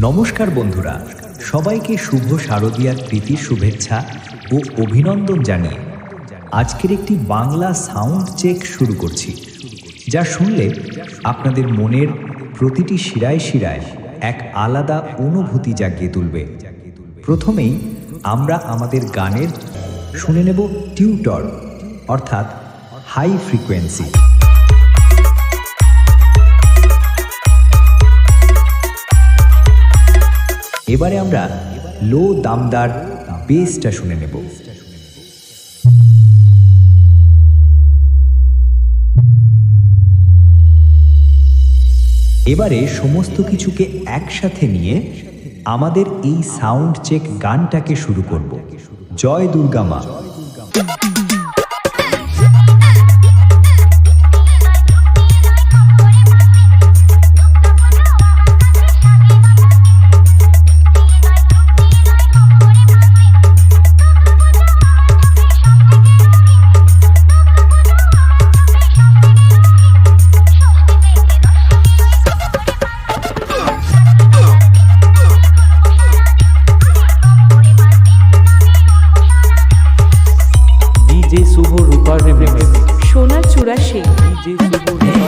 নমস্কার বন্ধুরা, সবাইকে শুভ শারদীয়ার প্রীতির শুভেচ্ছা ও অভিনন্দন জানিয়ে আজকের একটি বাংলা সাউন্ড চেক শুরু করছি, যা শুনলে আপনাদের মনের প্রতিটি শিরায় শিরায় এক আলাদা অনুভূতি জাগিয়ে তুলবে। প্রথমেই আমরা আমাদের গানের শুনে নেব টিউটর, অর্থাৎ হাই ফ্রিকোয়েন্সি। এবারে আমরা লো দামদার বেসটা শুনে নেব। এবারে সমস্ত কিছুকে একসাথে নিয়ে আমাদের এই সাউন্ড চেক গানটাকে শুরু করব। জয় দুর্গা মা। সোনা চুরাশি সোনা চুরাশি।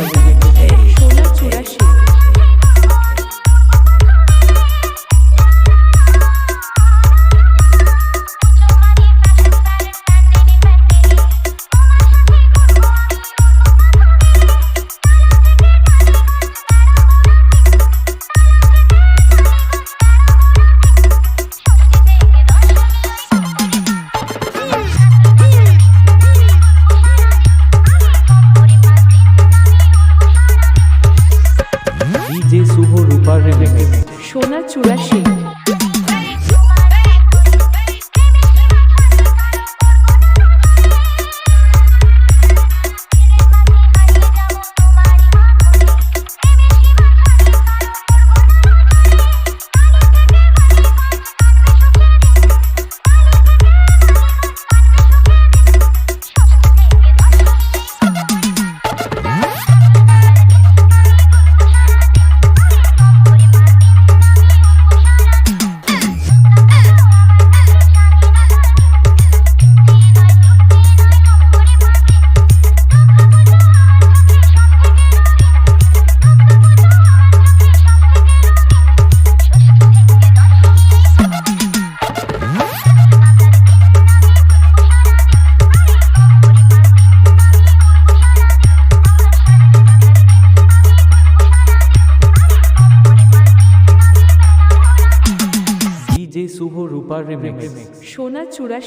সোনা চুরাশি। শুভ রূপার রিমিক্স সোনা চুরাশি।